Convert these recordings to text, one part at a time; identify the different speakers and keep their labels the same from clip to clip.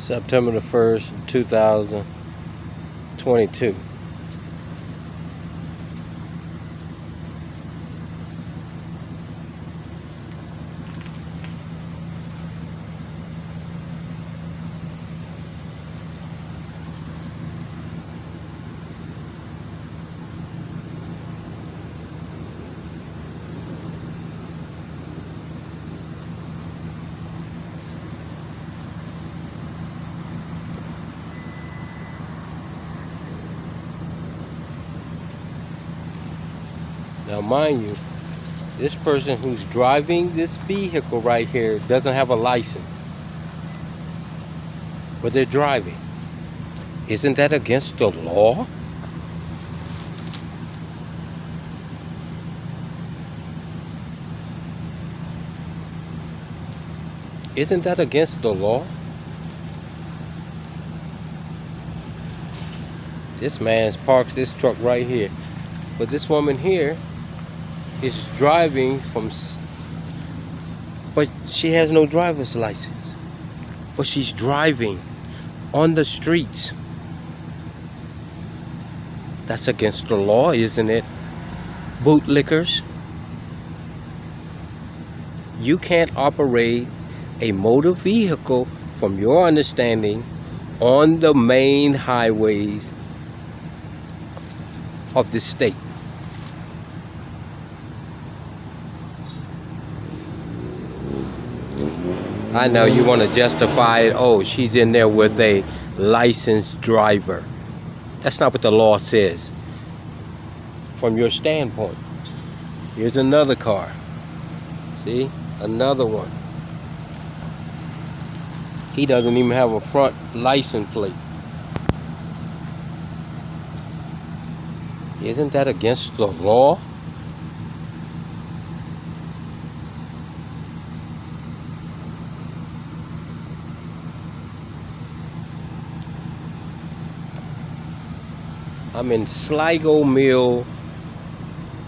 Speaker 1: September the 1st, 2022. Now, mind you, this person who's driving this vehicle right here doesn't have a license, but they're driving. Isn't that against the law? Isn't that against the law? This man's parks this truck right here, but this woman here is driving but she has no driver's license, but she's driving on the streets. That's against the law, isn't it? Bootlickers, you can't operate a motor vehicle, from your understanding, on the main highways of the state. I know you want to justify it. Oh, she's in there with a licensed driver. That's not what the law says. From your standpoint. Here's another car. See? Another one. He doesn't even have a front license plate. Isn't that against the law? I'm in Sligo Mill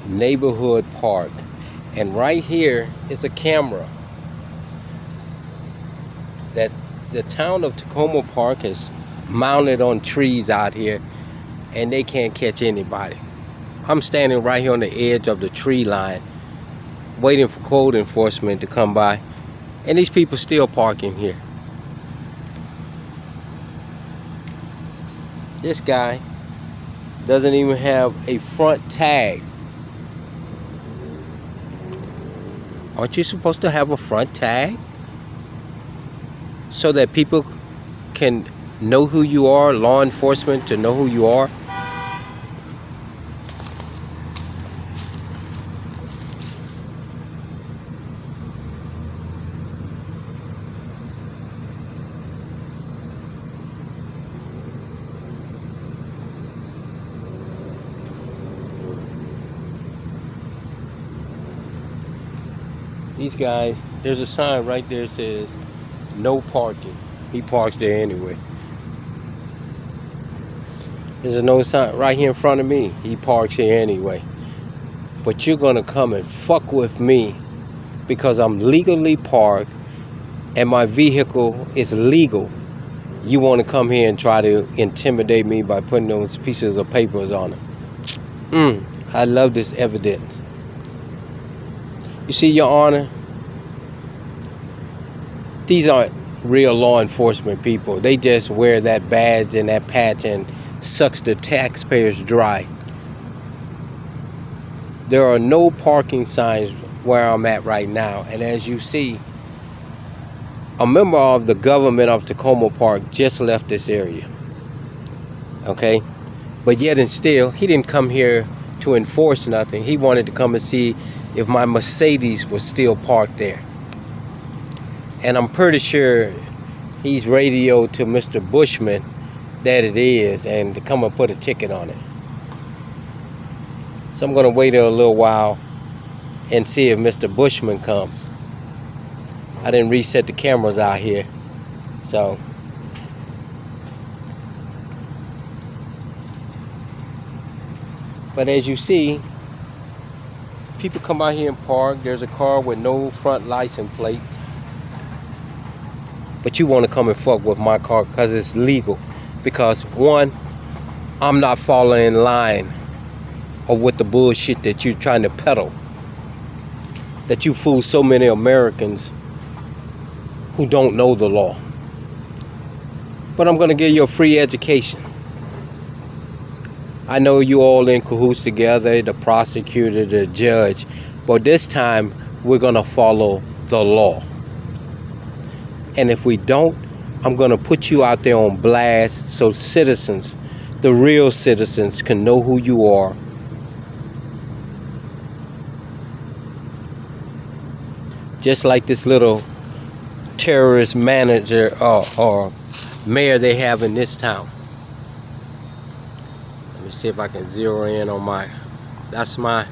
Speaker 1: Neighborhood Park, and right here is a camera that the town of Takoma Park has mounted on trees out here, and they can't catch anybody. I'm standing right here on the edge of the tree line waiting for code enforcement to come by, and these people still parking here. This guy doesn't even have a front tag. Aren't you supposed to have a front tag so that people can know who you are, law enforcement to know who you are? These guys, there's a sign right there that says no parking. He parks there anyway. There's no sign right here in front of me. He parks here anyway. But you're gonna come and fuck with me because I'm legally parked and my vehicle is legal. You want to come here and try to intimidate me by putting those pieces of papers on it. I love this evidence. You see, Your Honor, these aren't real law enforcement people. They just wear that badge and that patch and sucks the taxpayers dry. There are no parking signs where I'm at right now. And as you see, a member of the government of Takoma Park just left this area. Okay? But yet and still, he didn't come here to enforce nothing. He wanted to come and see if my Mercedes was still parked there. And I'm pretty sure he's radioed to Mr. Bushman that it is and to come and put a ticket on it. So I'm going to wait a little while and see if Mr. Bushman comes. I didn't reset the cameras out here. So but as you see, people come out here and park. There's a car with no front license plates. But you want to come and fuck with my car because it's legal. Because one, I'm not following in line or with the bullshit that you're trying to peddle. That you fool so many Americans who don't know the law. But I'm going to give you a free education. I know you all in cahoots together, the prosecutor, the judge. But this time, we're going to follow the law. And if we don't, I'm going to put you out there on blast so citizens, the real citizens, can know who you are. Just like this little terrorist manager or mayor they have in this town. Let me see if I can zero in on that's my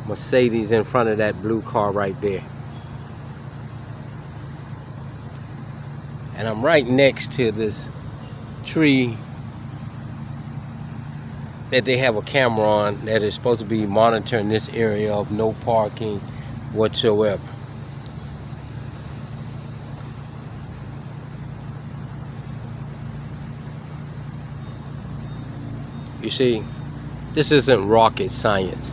Speaker 1: Mercedes in front of that blue car right there. And I'm right next to this tree that they have a camera on that is supposed to be monitoring this area of no parking whatsoever. You see, this isn't rocket science.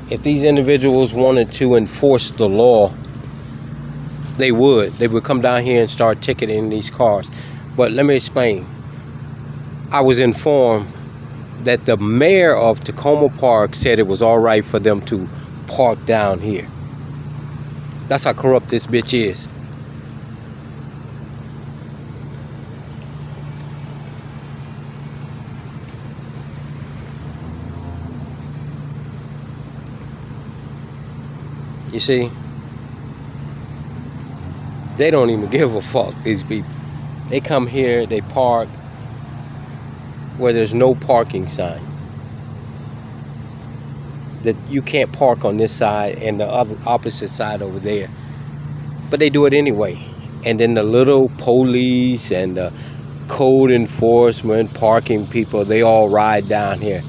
Speaker 1: If these individuals wanted to enforce the law, they would. They would come down here and start ticketing these cars. But let me explain. I was informed that the mayor of Takoma Park said it was all right for them to park down here. That's how corrupt this bitch is. You see, they don't even give a fuck, these people. They come here, they park where there's no parking signs. That you can't park on this side and the other opposite side over there. But they do it anyway. And then the little police and the code enforcement, parking people, they all ride down here.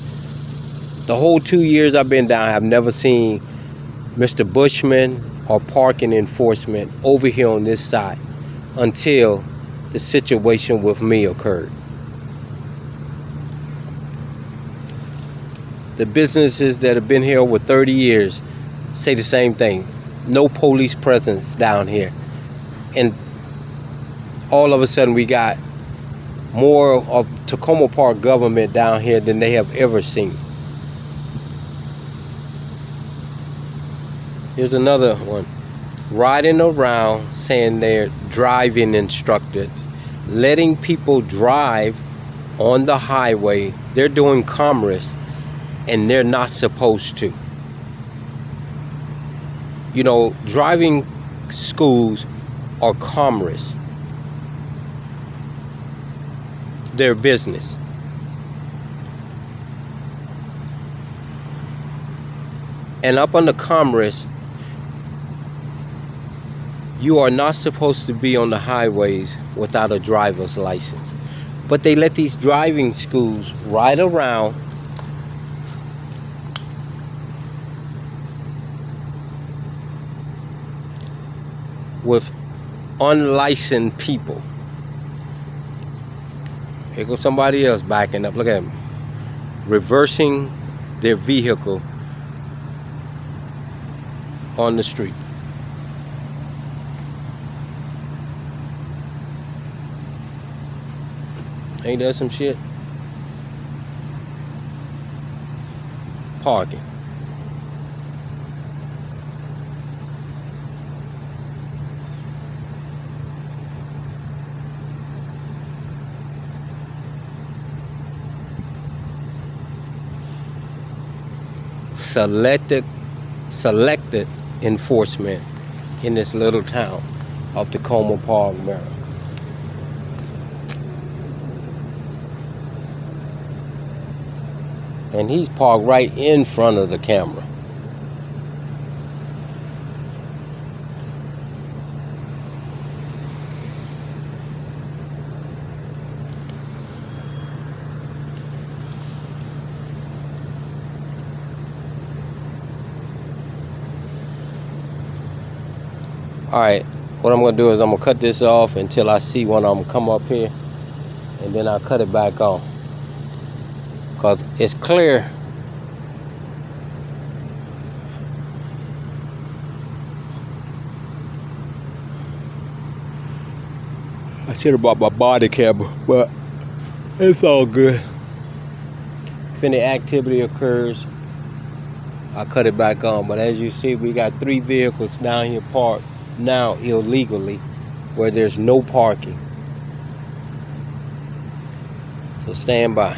Speaker 1: The whole 2 years I've been down, I've never seen Mr. Bushman or parking enforcement over here on this side until the situation with me occurred. The businesses that have been here over 30 years say the same thing. No police presence down here. And all of a sudden we got more of Takoma Park government down here than they have ever seen. Here's another one. Riding around saying they're driving instructor, letting people drive on the highway. They're doing commerce and they're not supposed to. You know, driving schools are commerce. Their business. And up on the commerce, you are not supposed to be on the highways without a driver's license. But they let these driving schools ride around with unlicensed people. Here goes somebody else backing up. Look at them. Reversing their vehicle on the street. Ain't that some shit? Parking. Selected enforcement in this little town of Takoma Park, Maryland. And he's parked right in front of the camera. All right, What I'm gonna do is I'm gonna cut this off until I see one of them come up here, and then I'll cut it back on. Cause it's clear. I should have bought my body camera, but it's all good. If any activity occurs, I'll cut it back on. But as you see, we got 3 vehicles down here parked now illegally where there's no parking. So stand by.